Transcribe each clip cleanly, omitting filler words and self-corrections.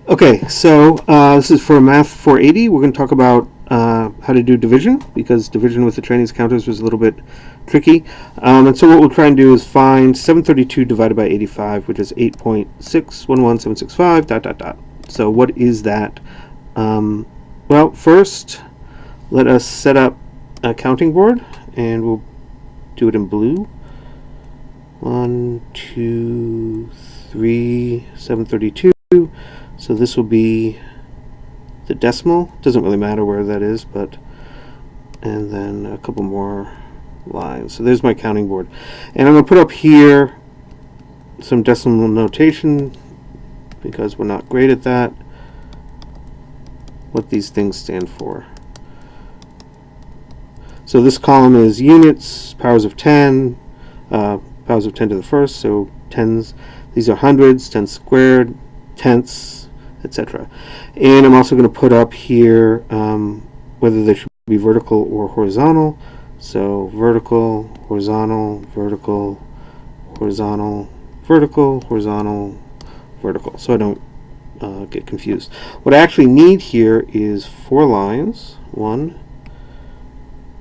Okay, so this is for Math 480. We're going to talk about how to do division, because division with the Chinese counters was a little bit tricky. And so what we'll try and do is find 732 divided by 85, which is 8.611765, dot, dot, dot. So what is that? Well, first, let us set up a counting board, and we'll do it in blue. 1, 2, 3, 732. So this will be the decimal. Doesn't really matter where that is, but and then a couple more lines. So there's my counting board, and I'm going to put up here some decimal notation because we're not great at that. What these things stand for. So this column is units, powers of 10, powers of 10 to the first. So tens. These are hundreds, 10 squared, tenths, etc. And I'm also going to put up here whether they should be vertical or horizontal. So vertical, horizontal, vertical, horizontal, vertical, horizontal, vertical. So I don't get confused. What I actually need here is 4 lines. 1,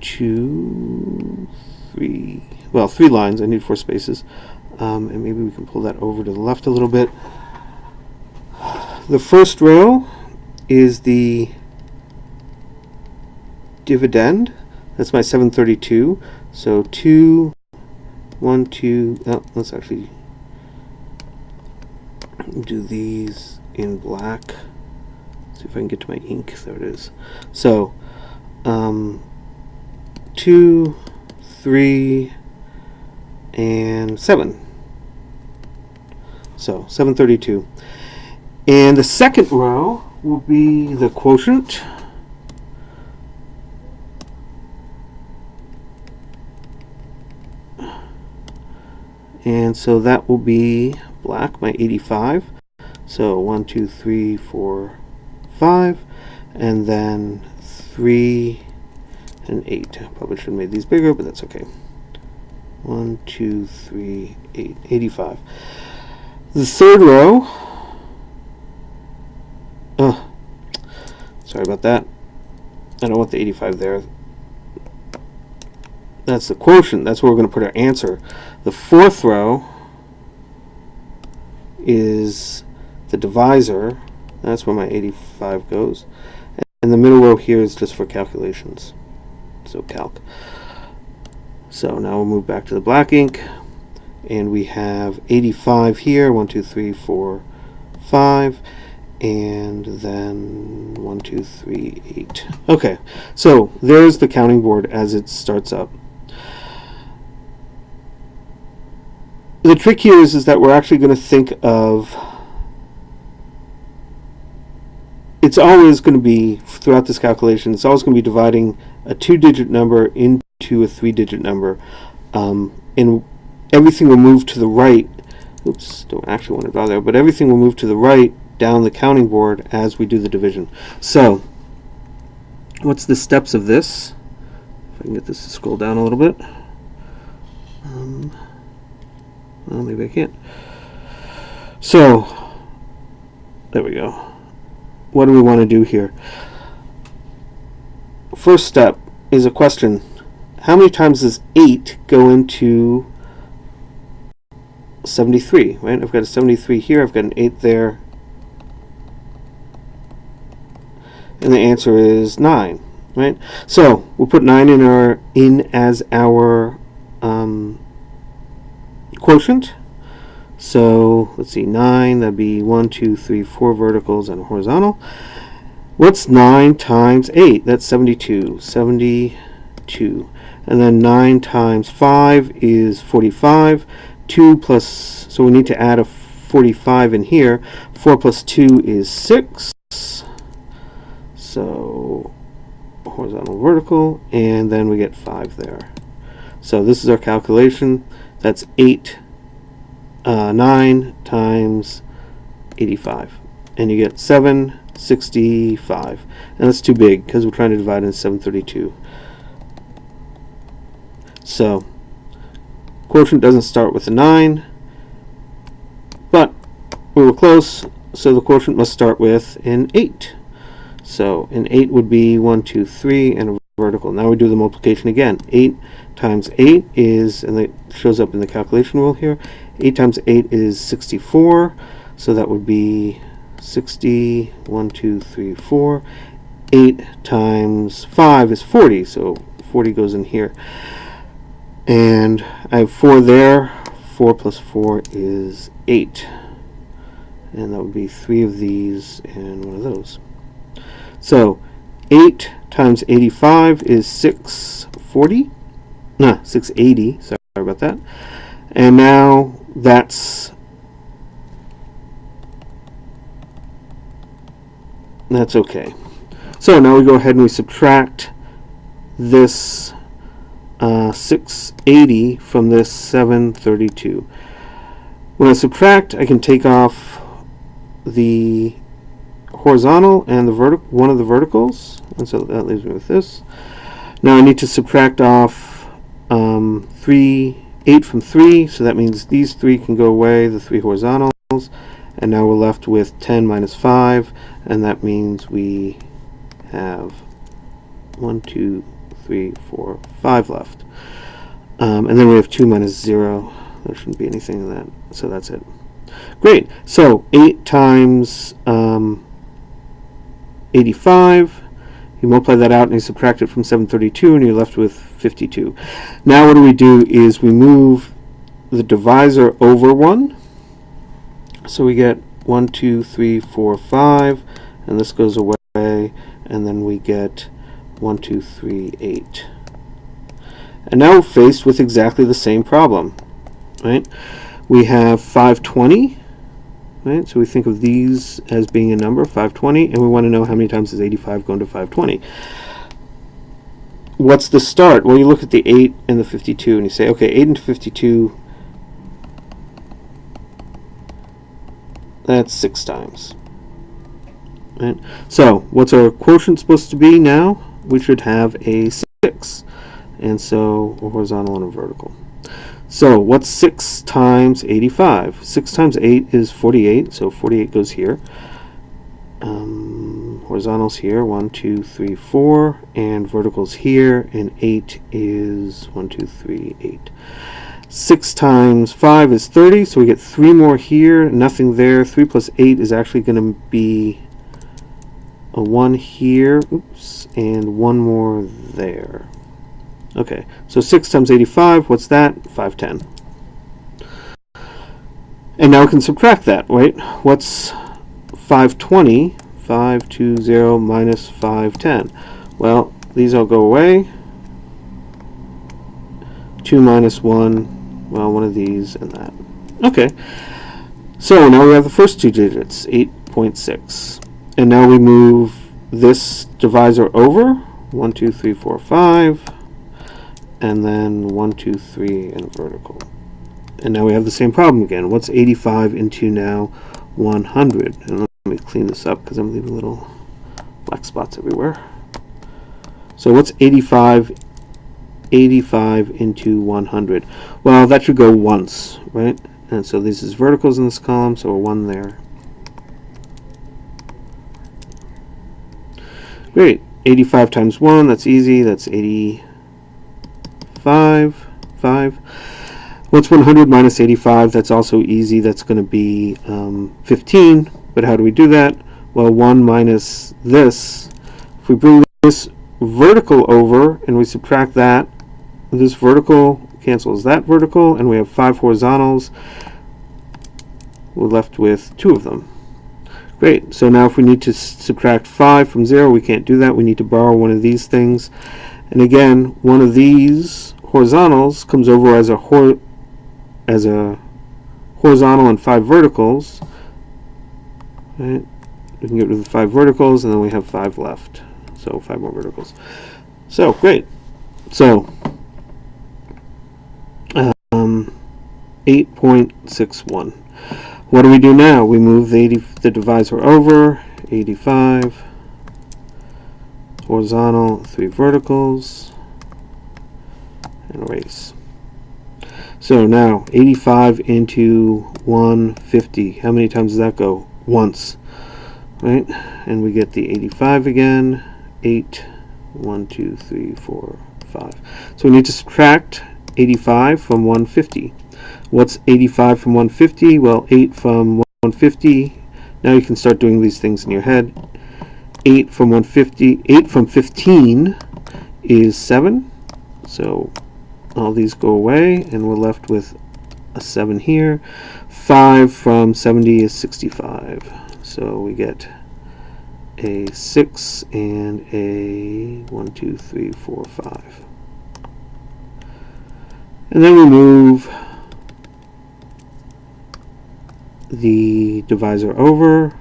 2, 3. Well, 3 lines. I need 4 spaces. And maybe we can pull that over to the left a little bit. The first row is the dividend. That's my 732. So 2, 1, 2. Oh, let's actually do these in black. See if I can get to my ink. There it is. So 2, 3, and 7. So 732. And the second row will be the quotient. And so that will be black, my 85. So 1, 2, 3, 4, 5. And then 3 and 8. Probably should have made these bigger, but that's okay. 1, 2, 3, 8. 85. The third row. Sorry about that. I don't want the 85 there. That's the quotient. That's where we're going to put our answer. The fourth row is the divisor. That's where my 85 goes. And the middle row here is just for calculations. So calc. So now we'll move back to the black ink. And we have 85 here. 1, 2, 3, 4, 5. And then 1, 2, 3, 8. Okay, so there's the counting board as it starts up. The trick here is that we're actually going to think of, it's always going to be, throughout this calculation, it's always going to be dividing a 2-digit number into a 3-digit number. And everything will move to the right. Oops, don't actually want to draw there, but everything will move to the right down the counting board as we do the division. So, what's the steps of this? If I can get this to scroll down a little bit. Well, maybe I can't. So, there we go. What do we want to do here? First step is a question. How many times does 8 go into 73, right? I've got a 73 here, I've got an 8 there. And the answer is 9, right? So we'll put 9 in as our quotient. So let's see, 9, that'd be 1, 2, 3, 4 verticals and a horizontal. What's 9 times 8? That's 72. 72. And then 9 times 5 is 45. 2 plus, so we need to add a 45 in here. 4 plus 2 is 6. So horizontal, vertical, and then we get 5 there. So this is our calculation. That's 9 times 85. And you get 765. And that's too big because we're trying to divide into 732. So quotient doesn't start with a 9, but we were close. so the quotient must start with an 8. So an 8 would be 1, 2, 3, and a vertical. Now we do the multiplication again. 8 times 8 is, and it shows up in the calculation rule here, 8 times 8 is 64. So that would be 60, 1, 2, 3, 4. 8 times 5 is 40, so 40 goes in here. And I have 4 there. 4 plus 4 is 8. And that would be 3 of these and 1 of those. So 8 times 85 is 640. No, 680. Sorry about that. And now that's okay. So now we go ahead and we subtract this 680 from this 732. When I subtract, I can take off the horizontal and the one of the verticals, and so that leaves me with this. Now I need to subtract off 8 from 3, so that means these 3 can go away, the 3 horizontals, and now we're left with 10 minus 5, and that means we have 1, 2, 3, 4, 5 left. And then we have 2 minus 0. There shouldn't be anything in that, so that's it. Great. So 8 times 85, you multiply that out and you subtract it from 732, and you're left with 52. Now what do is we move the divisor over 1. So we get 1, 2, 3, 4, 5, and this goes away, and then we get 1, 2, 3, 8. And now we're faced with exactly the same problem, right? We have 520, right? So we think of these as being a number, 520, and we want to know how many times is 85 going to 520. What's the start? Well, you look at the 8 and the 52, and you say, okay, 8 into 52, that's 6 times. Right? So what's our quotient supposed to be now? We should have a 6, and so a horizontal and a vertical. So what's 6 times 85? 6 times 8 is 48, so 48 goes here. Horizontals here, 1, 2, 3, 4, and verticals here, and 8 is 1, 2, 3, 8. 6 times 5 is 30, so we get 3 more here, nothing there. 3 plus 8 is actually going to be a 1 here, oops, and 1 more there. Okay, so 6 times 85, what's that? 510. And now we can subtract that, right? What's 520? 520 minus 510. Well, these all go away. 2 minus 1, well, one of these and that. Okay, so now we have the first 2 digits, 8.6. And now we move this divisor over, 1, 2, 3, 4, 5, and then 1, 2, 3, and a vertical. And now we have the same problem again. What's 85 into now 100? And let me clean this up because I'm leaving little black spots everywhere. So what's 85 into 100? Well, that should go once, right? And so this is verticals in this column, so a 1 there. Great. 85 times 1, that's easy. That's 85. 5. What's 100 minus 85? That's also easy. That's going to be 15. But how do we do that? Well, 1 minus this. If we bring this vertical over and we subtract that, this vertical cancels that vertical, and we have 5 horizontals. We're left with 2 of them. Great. So now if we need to subtract 5 from 0, we can't do that. We need to borrow one of these things. And again, one of these horizontals comes over as a horizontal and 5 verticals. Right? We can get rid of the 5 verticals, and then we have 5 left. So 5 more verticals. So great. So 8.61. What do we do now? We move the divisor over, 85, horizontal, 3 verticals, and erase. So now 85 into 150. How many times does that go? once, right? And we get the 85 again. 8, 1, 2, 3, 4, 5. So we need to subtract 85 from 150. What's 85 from 150? Well, 8 from 150. Now you can start doing these things in your head. 8 from 150, 8 from 15 is 7. So all these go away, and we're left with a 7 here. 5 from 70 is 65. So we get a 6 and a 1, 2, 3, 4, 5. And then we move the divisor over.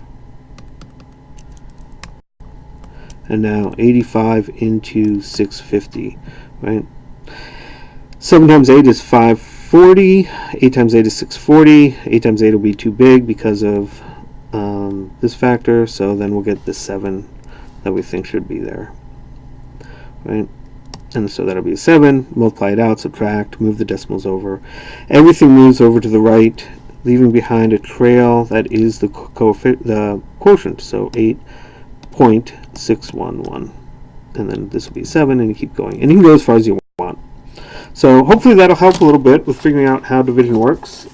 And now 85 into 650, right? 7 times 8 is 540. 8 times 8 is 640. 8 times 8 will be too big because of this factor, so then we'll get the 7 that we think should be there, right? And so that'll be a 7. Multiply it out, subtract, move the decimals over. Everything moves over to the right, leaving behind a trail that is the quotient, so 8.611. And then this will be 7, and you keep going. And you can go as far as you want. So hopefully that'll help a little bit with figuring out how division works.